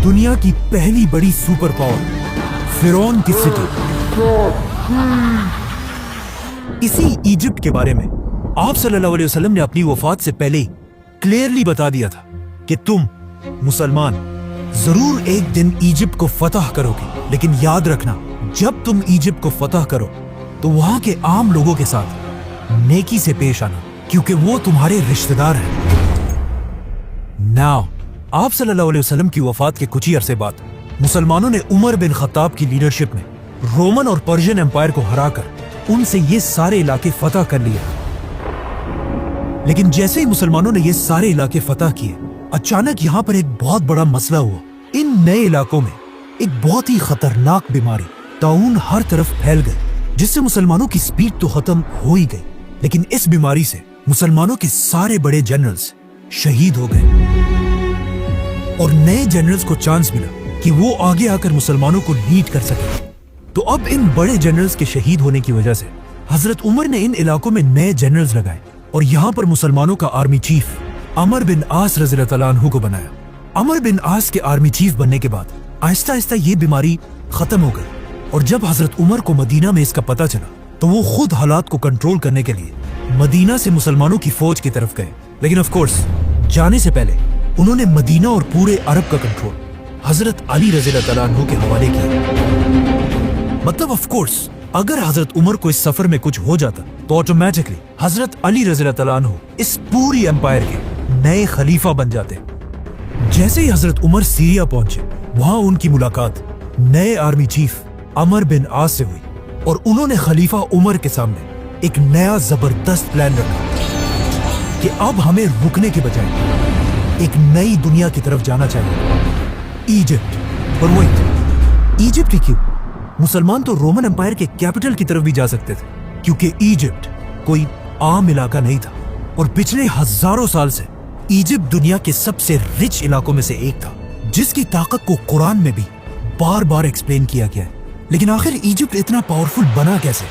दुनिया की पहली बड़ी सुपर पावर फिरौन की सिटी। इसी इजिप्ट के बारे में आप सल्लल्लाहु अलैहि वसल्लम ने अपनी वफात से पहले क्लियरली बता दिया था कि तुम मुसलमान जरूर एक दिन इजिप्ट को फतह करोगे, लेकिन याद रखना जब तुम इजिप्ट को फतह करो तो वहां के आम लोगों के साथ नेकी से पेश आना, क्योंकि वो तुम्हारे रिश्तेदार हैं। नाउ आप सल्लल्लाहु अलैहि वसल्लम की वफात के कुछ ही अरसे बाद मुसलमानों ने उमर बिन खत्ताब की लीडरशिप में रोमन और पर्शियन एम्पायर को हराकर उनसे ये सारे इलाके फतह कर लिए। लेकिन जैसे ही मुसलमानों ने ये सारे इलाके फतह किए, अचानक यहाँ पर एक बहुत बड़ा मसला हुआ। इन नए इलाकों में एक बहुत ही खतरनाक बीमारी ताउन हर तरफ फैल गई, जिससे मुसलमानों की स्पीड तो खत्म हो ही गई, लेकिन इस बीमारी से मुसलमानों के सारे बड़े जनरल्स शहीद हो गए और नए जनरल्स को चांस मिला कि वो आगे आकर मुसलमानों को लीड कर सके। तो अब इन बड़े जनरल्स के शहीद होने की वजह से हजरत उमर ने इन इलाकों में नए जनरल्स लगाए और यहाँ पर मुसलमानों का आर्मी चीफ अमर बिन आस रज़ियल्लाहु ताला अन्हु को बनाया। अमर बिन आस के आर्मी चीफ बनने के बाद आहिस्ता आहिस्ता ये बीमारी खत्म हो गई और जब हजरत उमर को मदीना में इसका पता चला तो वो खुद हालात को कंट्रोल करने के लिए मदीना से मुसलमानों की फौज की तरफ गए। लेकिन ऑफ कोर्स जाने से पहले उन्होंने मदीना और पूरे अरब का कंट्रोल हजरत अली रज़ियल्लाहु ताला अन्हु के हवाले किया। मतलब ऑफ कोर्स अगर हजरत उमर को इस सफर में कुछ हो जाता तो ऑटोमेटिकली हजरत अली रज़ियल्लाहु ताला अन्हु इस पूरी एम्पायर के नए खलीफा बन जाते। जैसे ही हजरत उमर सीरिया पहुंचे, वहां उनकी मुलाकात नए आर्मी चीफ अमर बिन आस से हुई और उन्होंने खलीफा उमर के सामने एक नया जबरदस्त प्लान रखा कि अब हमें रुकने के बजाय एक नई दुनिया की तरफ जाना चाहिए, इजिप्ट। पर वही इजिप्ट ही क्यों? मुसलमान तो रोमन एम्पायर के कैपिटल की तरफ भी जा सकते थे, क्योंकि इजिप्ट कोई आम इलाका नहीं था और पिछले हजारों साल से इजिप्ट दुनिया के सबसे रिच इलाकों में से एक था, जिसकी ताकत को कुरान में भी बार बार एक्सप्लेन किया गया है। लेकिन आखिर इजिप्ट इतना पावरफुल बना कैसे?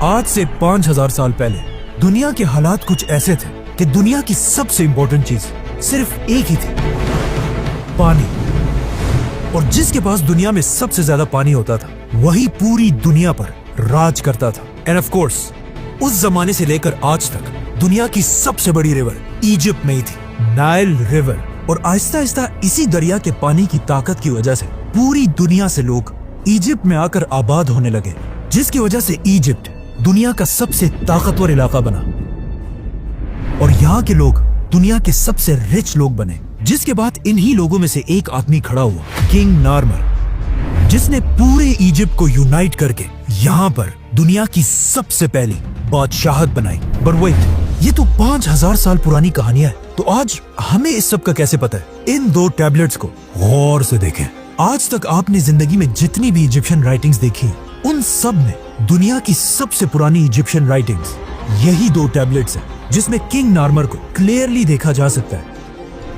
आज से 5000 साल पहले दुनिया के हालात कुछ ऐसे थे कि दुनिया की सबसे इंपॉर्टेंट चीज सिर्फ एक ही थी, पानी। और जिसके पास दुनिया में सबसे ज्यादा पानी होता था वही पूरी दुनिया पर राज करता था। एंड ऑफ कोर्स उस जमाने से लेकर आज तक दुनिया की सबसे बड़ी रिवर इजिप्ट में ही थी, नाइल रिवर। और आहिस्ता आहिस्ता इसी दरिया के पानी की ताकत की वजह से पूरी दुनिया से लोग इजिप्ट में आकर आबाद होने लगे, जिसकी वजह से इजिप्ट दुनिया का सबसे ताकतवर इलाका बना और यहाँ के लोग दुनिया के सबसे रिच लोग बने। जिसके बाद इन्हीं लोगों में से एक आदमी खड़ा हुआ, किंग नार्मर, जिसने पूरे इजिप्ट को यूनाइट करके यहाँ पर दुनिया की सबसे पहली बादशाहत बनाई। बट वेट, ये तो 5000 साल पुरानी कहानियां है, तो आज हमें इस सब का कैसे पता है? इन दो टैबलेट्स को गौर से देखें। आज तक आपने जिंदगी में जितनी भी इजिप्शियन राइटिंग्स देखी, उन सब में दुनिया की सबसे पुरानी इजिप्शियन राइटिंग्स यही दो टैबलेट्स हैं, जिसमें किंग नार्मर को क्लियरली देखा जा सकता है।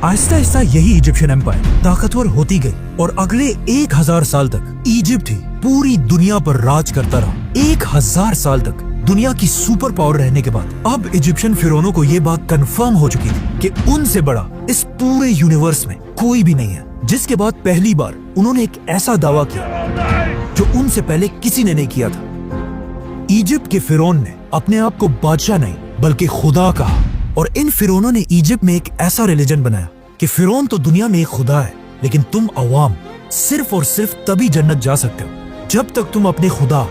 आहिस्ता आहिस्ता यही इजिप्शियन एम्पायर ताकतवर होती गई और अगले 1000 साल तक इजिप्ट ही पूरी दुनिया पर राज करता रहा। 1000 साल तक दुनिया की सुपर पावर रहने के बाद अब इजिप्शियन फिरौनों को ये बात कंफर्म हो चुकी थी कि उनसे बड़ा इस पूरे यूनिवर्स में कोई भी नहीं है। जिसके बाद पहली बार उन्होंने एक ऐसा दावा किया जो उनसे पहले किसी ने नहीं किया था। इजिप्ट के फिरौन ने अपने आप को बादशाह नहीं बल्कि खुदा कहा और इन फिरौनों ने इजिप्ट में एक ऐसा रिलीजन बनाया कि फिरौन तो दुनिया में एक खुदा है, लेकिन तुम अवाम सिर्फ और सिर्फ तभी जन्नत जा सकते हो जब तक तुम अपने खुदा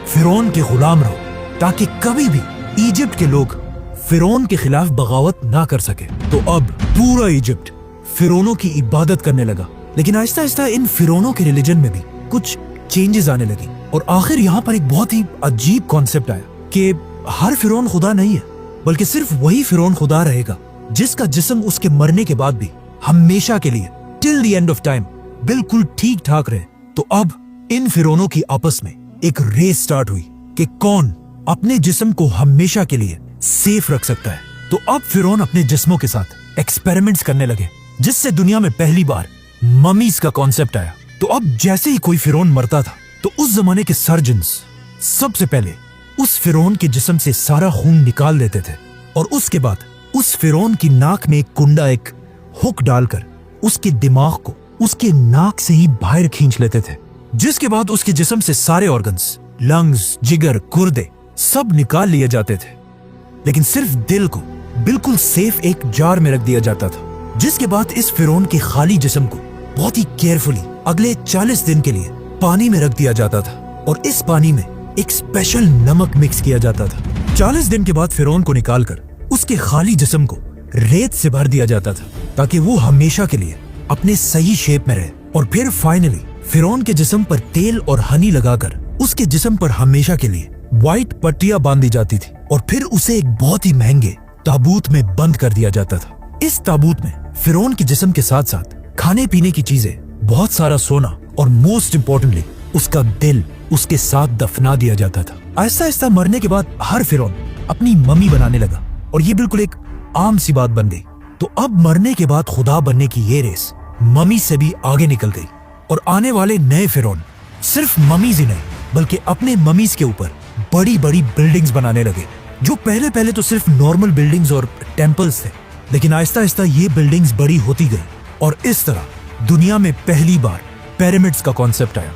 फिरौन के गुलाम रहो, ताकि कभी भी इजिप्ट के लोग फिरौन के खिलाफ बगावत ना कर सके। तो अब पूरा इजिप्ट फिरौनों की इबादत करने लगा। लेकिन आहिस्ता आहिस्ता इन फिरौनों के रिलीजन में भी कुछ चेंजेस आने लगी और आखिर यहाँ पर एक बहुत ही अजीब कॉन्सेप्ट आया कि हर फिरौन खुदा नहीं है, बल्कि सिर्फ वही फिरौन खुदा रहेगा जिसका जिस्म उसके मरने के बाद भी हमेशा के लिए till the end of time बिल्कुल ठीक ठाक रहे। तो अब इन फिरौनों की आपस में एक रेस स्टार्ट हुई कि कौन अपने जिस्म को हमेशा के लिए सेफ रख सकता है। तो अब फिरौन अपने जिस्मों के साथ एक्सपेरिमेंट्स करने लगे, जिससे दुनिया में पहली बार ममीज का कॉन्सेप्ट आया। तो अब जैसे ही कोई फिरौन मरता था तो उस जमाने के सर्जन्स सबसे पहले उस फिरौन के जिस्म से सारा खून निकाल देते थे और उसके बाद उस फिरौन की नाक में एक कुंडा, एक हुक डालकर اس کے دماغ کو اس کے ناک سے ہی باہر کھینچ لیتے تھے، جس کے بعد اس کے جسم سے سارے آرگنز، لنگز، جگر، گردے سب نکال لیے جاتے تھے، لیکن صرف دل کو بالکل سیف ایک جار میں رکھ دیا جاتا تھا، جس کے بعد اس فرعون کے خالی جسم کو بہت ہی کیئرفلی اگلے 40 دن کے لیے پانی میں رکھ دیا جاتا تھا، اور اس پانی میں ایک اسپیشل نمک مکس کیا جاتا تھا۔ 40 دن کے بعد فرعون کو نکال کر اس کے خالی جسم کو ریت سے بھر دیا جاتا تھا تاکہ وہ ہمیشہ کے لیے اپنے صحیح شیپ میں رہے، اور پھر فائنلی فرعون کے جسم پر تیل اور ہنی لگا کر اس کے جسم پر ہمیشہ کے لیے وائٹ پٹیاں باندھی جاتی تھی، اور پھر اسے ایک بہت ہی مہنگے تابوت میں بند کر دیا جاتا تھا۔ اس تابوت میں فرعون کے جسم کے ساتھ ساتھ کھانے پینے کی چیزیں، بہت سارا سونا، اور موسٹ امپورٹنٹلی اس کا دل اس کے ساتھ دفنا دیا جاتا تھا۔ آہستہ آہستہ مرنے کے بعد ہر فرعون اپنی ممی بنانے لگا، اور یہ بالکل ایک عام سی بات بن گئی۔ تو اب مرنے کے بعد خدا بننے کی یہ ریس ممی سے بھی آگے نکل گئی، اور آنے والے نئے فرعون صرف ممیز ہی نہیں بلکہ اپنے ممیز کے اوپر بڑی بڑی بلڈنگز بنانے لگے، جو پہلے تو صرف نارمل بلڈنگز اور ٹیمپلز تھے، لیکن آہستہ آہستہ یہ بلڈنگز بڑی ہوتی گئی، اور اس طرح دنیا میں پہلی بار پیرامڈز کا کانسیپٹ آیا۔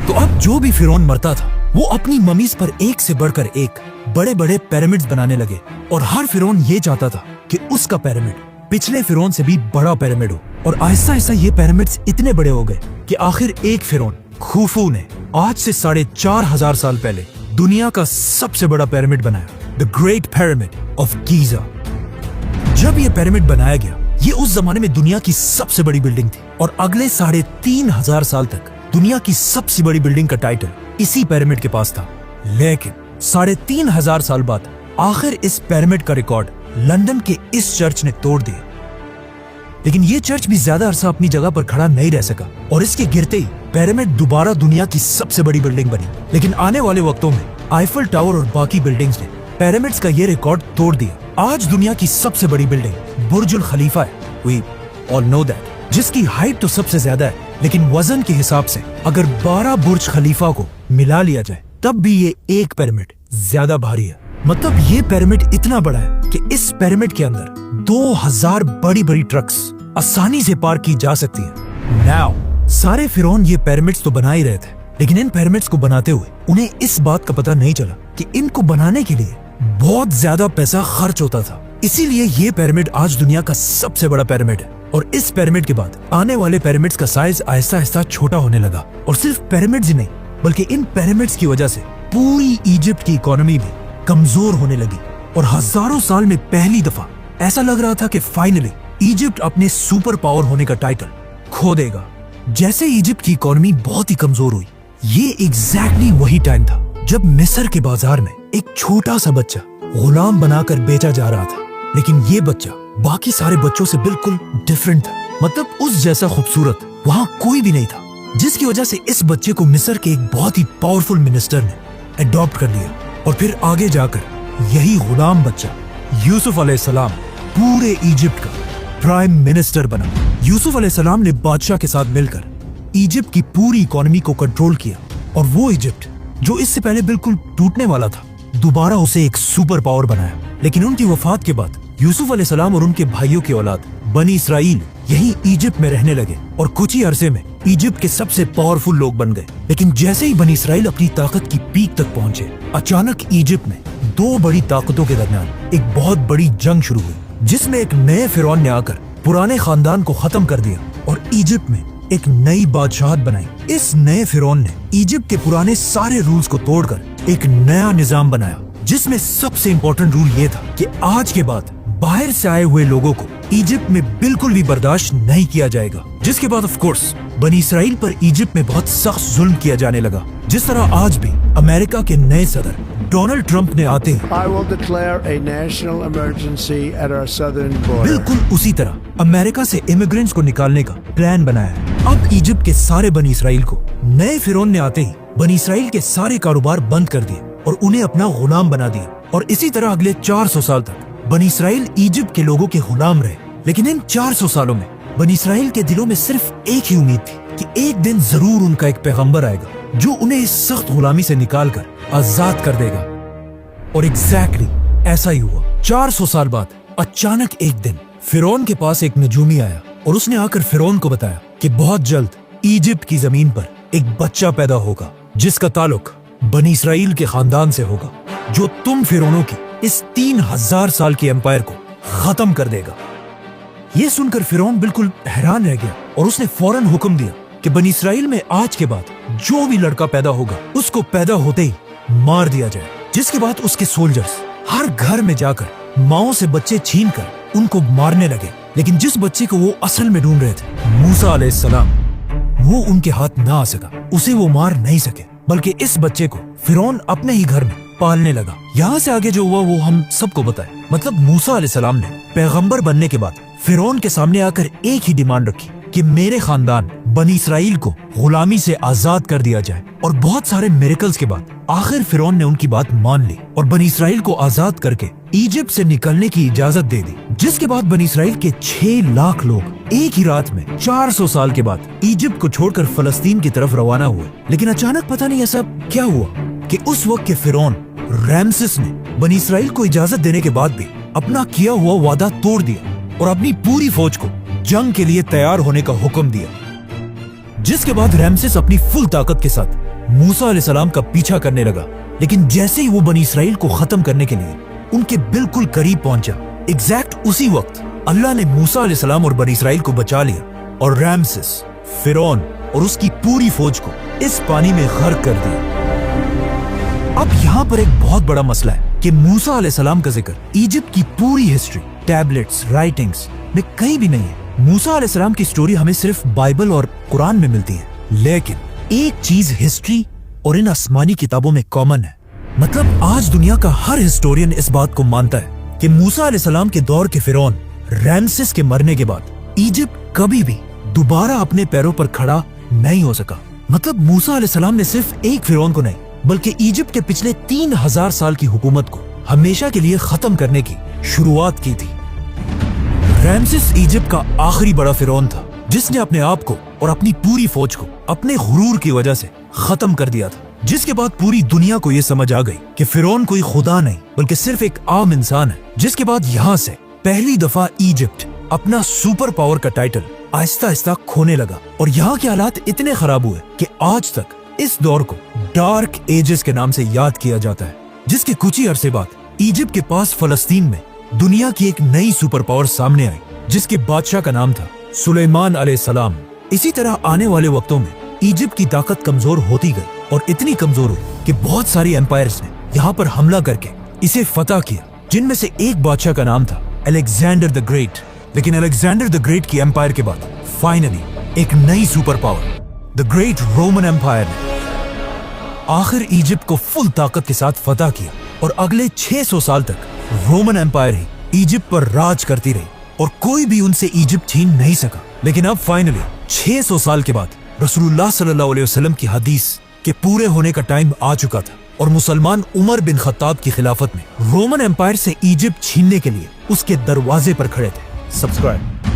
تو اب جو بھی فرعون مرتا تھا وہ اپنی ممیز پر ایک سے بڑھ کر ایک بڑے بڑے پیرامڈز بنانے لگے، اور ہر فرعون یہ چاہتا تھا کہ اس کا پیرامڈ پچھلے فرعون سے بھی بڑا پیرامڈ ہو، اور آہستہ آہستہ یہ پیرامڈز اتنے بڑے ہو گئے کہ آخر ایک فرعون خوفو نے آج سے 4500 سال پہلے دنیا کا سب سے بڑا پیرامڈ بنایا، The Great Pyramid of Giza۔ جب یہ پیرامڈ بنایا گیا، یہ اس زمانے میں دنیا کی سب سے بڑی بلڈنگ تھی، اور اگلے 3500 سال تک دنیا کی سب سے بڑی بلڈنگ کا ٹائٹل اسی پیرامڈ کے پاس تھا۔ لیکن 3500 سال بعد آخر اس پیرامڈ کا ریکارڈ لندن کے اس چرچ نے توڑ دیا، لیکن یہ چرچ بھی زیادہ عرصہ اپنی جگہ پر کھڑا نہیں رہ سکا، اور اس کے گرتے ہی پیرامڈ دوبارہ دنیا کی سب سے بڑی بلڈنگ بنی۔ لیکن آنے والے وقتوں میں آئیفل ٹاور اور باقی بلڈنگز نے پیرامڈز کا یہ ریکارڈ توڑ دیا۔ آج دنیا کی سب سے بڑی بلڈنگ برج الخلیفہ ہے، we all know that، جس کی ہائٹ تو سب سے زیادہ ہے، لیکن وزن کے حساب سے اگر 12 برج خلیفہ کو ملا لیا جائے تب بھی یہ ایک پیرامڈ زیادہ بھاری ہے۔ مطلب یہ پیرامڈ اتنا بڑا ہے کہ اس پیرامڈ کے اندر 2000 بڑی بڑی ٹرکس آسانی سے پارک کی جا سکتی ہیں۔ ناؤ سارے فرعون یہ پیرامڈز تو بنا ہی رہے تھے، لیکن ان پیرامڈز کو بناتے ہوئے انہیں اس بات کا پتہ نہیں چلا کہ ان کو بنانے کے لیے بہت زیادہ پیسہ خرچ ہوتا تھا۔ اسی لیے یہ پیرامڈ آج دنیا کا سب سے بڑا پیرامڈ ہے، اور اس پیرامڈ کے بعد آنے والے پیرامڈز کا سائز آہستہ آہستہ چھوٹا ہونے لگا، اور صرف پیرامڈز ہی نہیں بلکہ ان پیرامڈز کی وجہ سے پوری ایجپٹ کی اکانومی بھی کمزور ہونے لگی، اور ہزاروں سال میں پہلی دفعہ ایسا لگ رہا تھا کہ فائنلی ایجپٹ اپنے سپر پاور ہونے کا ٹائٹل کھو دے گا۔ جیسے ایجپٹ کی اکانومی بہت ہی کمزور ہوئی، یہ ایگزیکٹلی وہی ٹائم تھا جب مصر کے بازار میں ایک چھوٹا سا بچہ غلام بنا کر بیچا جا رہا تھا، لیکن یہ بچہ باقی سارے بچوں سے بالکل ڈیفرنٹ تھا۔ مطلب اس جیسا خوبصورت وہاں کوئی بھی نہیں تھا، جس کی وجہ سے اس بچے کو مصر کے ایک بہت ہی پاورفل منسٹر نے اڈاپٹ کر لیا، اور پھر آگے جا کر یہی غلام بچہ یوسف علیہ السلام پورے ایجپٹ کا پرائم منسٹر بنا۔ یوسف علیہ السلام نے بادشاہ کے ساتھ مل کر ایجپٹ کی پوری اکانومی کو کنٹرول کیا، اور وہ ایجپٹ جو اس سے پہلے بالکل ٹوٹنے والا تھا دوبارہ اسے ایک سپر پاور بنایا۔ لیکن ان کی وفات کے بعد یوسف علیہ السلام اور ان کے بھائیوں کی اولاد بنی اسرائیل یہی ایجپٹ میں رہنے لگے، اور کچھ ہی عرصے میں ایجپٹ کے سب سے پاورفل لوگ بن گئے۔ لیکن جیسے ہی بنی اسرائیل اپنی طاقت کی پیک تک پہنچے، اچانک ایجپٹ میں دو بڑی طاقتوں کے درمیان ایک بہت بڑی جنگ شروع ہوئی، جس میں ایک نئے فرعون نے آ کر پرانے خاندان کو ختم کر دیا اور ایجپٹ میں ایک نئی بادشاہت بنائی۔ اس نئے فرعون نے ایجپٹ کے پرانے سارے رولز کو توڑ کر ایک نیا نظام بنایا، جس میں سب سے امپورٹنٹ رول یہ تھا کہ آج کے بعد باہر سے آئے ہوئے لوگوں کو ایجپٹ میں بالکل بھی برداشت نہیں کیا جائے گا۔ جس کے بعد آف کورس بنی اسرائیل پر ایجپٹ میں بہت سخت ظلم کیا جانے لگا، جس طرح آج بھی امریکہ کے نئے صدر ڈونلڈ ٹرمپ نے آتے I will declare a national emergency at our southern border. بالکل اسی طرح امریکہ سے امیگرینٹس کو نکالنے کا پلان بنایا ہے۔ اب ایجپٹ کے سارے بنی اسرائیل کو نئے فرعون نے آتے ہی بنی اسرائیل کے سارے کاروبار بند کر دیے اور انہیں اپنا غلام بنا دیا، اور اسی طرح اگلے 400 سال تک بنی اسرائیل ایجپٹ کے لوگوں کے غلام رہے۔ لیکن ان 400 سالوں میں بنی اسرائیل کے دلوں میں صرف ایک ہی امید تھی کہ ایک دن ضرور ان کا ایک پیغمبر آئے گا جو انہیں اس سخت غلامی سے نکال کر آزاد کر دے گا، اور ایگزیکٹلی ایسا ہی ہوا۔ 400 سال بعد اچانک ایک دن فرعون کے پاس ایک نجومی آیا और उसने आकर फिरौन को बताया कि बहुत जल्द इजिप्ट की जमीन पर एक बच्चा पैदा होगा जिसका ताल्लुक बनी इसराइल के खानदान से होगा, जो तुम फिरौनों की इस 3000 साल की एम्पायर को खत्म कर देगा। ये सुनकर फिरौन बिल्कुल हैरान रह गया और उसने फौरन हुक्म दिया कि बनी इसराइल में आज के बाद जो भी लड़का पैदा होगा उसको पैदा होते ही मार दिया जाए। जिसके बाद उसके सोल्जर्स हर घर में जाकर माओं से बच्चे छीनकर उनको मारने लगे, लेकिन जिस बच्चे को वो असल में ढूंढ रहे थे, मूसा अलैहिस्सलाम, वो उनके हाथ ना आ सका, उसे वो मार नहीं सके, बल्कि इस बच्चे को फिरौन अपने ही घर में पालने लगा। यहाँ से आगे जो हुआ वो हम सबको बताए। मतलब मूसा अलैहिस्सलाम ने पैगंबर बनने के बाद फिरौन के सामने आकर एक ही डिमांड रखी कि मेरे खानदान बनी इसराइल को गुलामी से आजाद कर दिया जाए। और बहुत सारे मिरेकल्स के बाद आखिर फिरौन ने उनकी बात मान ली और बनी इसराइल को आजाद करके इजिप्ट से निकलने की इजाजत दे दी। जिसके बाद बनी इसराइल के 6 लाख लोग एक ही रात में 400 साल के बाद इजिप्ट को छोड़कर फलस्तीन की तरफ रवाना हुए। लेकिन अचानक पता नहीं ऐसा क्या हुआ कि उस वक्त के फिरौन रैमसेस ने बनी इसराइल को इजाजत देने के बाद भी अपना किया हुआ वादा तोड़ दिया और अपनी पूरी फौज को जंग के लिए तैयार होने का हुक्म दिया। जिसके बाद रैमसेस अपनी फुल ताकत के साथ मूसा अलैहिस्सलाम का पीछा करने लगा। लेकिन जैसे ही वो बनी इसराइल को खत्म करने के लिए उनके बिल्कुल करीब पहुंचा, एग्जैक्ट उसी वक्त अल्लाह ने मूसा अलैहिस्सलाम और बनी इसराइल को बचा लिया और रैमसेस, फिरौन और उसकी पूरी फौज को इस पानी में गर्क कर दिया। अब यहाँ पर एक बहुत बड़ा मसला है कि मूसा अलैहिस्सलाम का जिक्र इजिप्ट की पूरी हिस्ट्री, टैबलेट्स, राइटिंग्स में कहीं भी नहीं है। मूसा अलैहिस्सलाम की स्टोरी हमें सिर्फ बाइबल और कुरान में मिलती है। लेकिन एक चीज हिस्ट्री और इन आसमानी किताबों में कॉमन है। मतलब आज दुनिया का हर हिस्टोरियन इस बात को मानता है कि मूसा अलैहिस्सलाम के दौर के फिरौन रैमसेस के मरने के बाद इजिप्ट कभी भी दोबारा अपने पैरों पर खड़ा नहीं हो सका। मतलब मूसा अलैहिस्सलाम ने सिर्फ एक फिरौन को नहीं बल्कि इजिप्ट के पिछले 3000 साल की हुकूमत को हमेशा के लिए खत्म करने की शुरुआत की थी। रैमसेस इजिप्ट का आखिरी बड़ा फिरौन था जिसने अपने आप को और अपनी पूरी फौज को अपने गुरूर की वजह से खत्म कर दिया था। जिसके बाद पूरी दुनिया को यह समझ आ गई कि फिरौन कोई खुदा नहीं बल्कि सिर्फ एक आम इंसान है। जिसके बाद यहाँ से पहली दफा इजिप्ट अपना सुपर पावर का टाइटल आहिस्ता आहिस्ता खोने लगा और यहाँ के हालात इतने खराब हुए कि आज तक इस दौर को डार्क एजेस के नाम से याद किया जाता है। जिसके कुछ ही अरसे बाद इजिप्ट के पास फलस्तीन में दुनिया की एक नई सुपर पावर सामने आई जिसके बादशाह का नाम था सुलेमान अलैहिस्सलाम। इसी तरह आने वाले वक्तों में इजिप्ट की ताकत कमजोर होती गई और इतनी कमजोर हुई कि बहुत सारी एम्पायर्स ने यहाँ पर हमला करके इसे फतह किया, जिनमें से एक बादशाह का नाम था अलेक्जेंडर द ग्रेट। लेकिन अलेक्जेंडर द ग्रेट की एम्पायर के बाद फाइनली एक नई super power the great Roman Empire ने आखिर इजिप्ट को फुल ताकत के साथ फतह किया और अगले 600 साल तक रोमन एम्पायर ही इजिप्ट पर राज करती रही और कोई भी उनसे इजिप्ट छीन नहीं सका। लेकिन अब फाइनली 600 साल के बाद रसूलुल्लाह सल्लल्लाहु अलैहि वसल्लम की हदीस के पूरे होने का टाइम आ चुका था और मुसलमान उमर बिन खत्ताब की खिलाफत में रोमन एम्पायर से इजिप्ट छीनने के लिए उसके दरवाजे पर खड़े थे। सब्सक्राइब।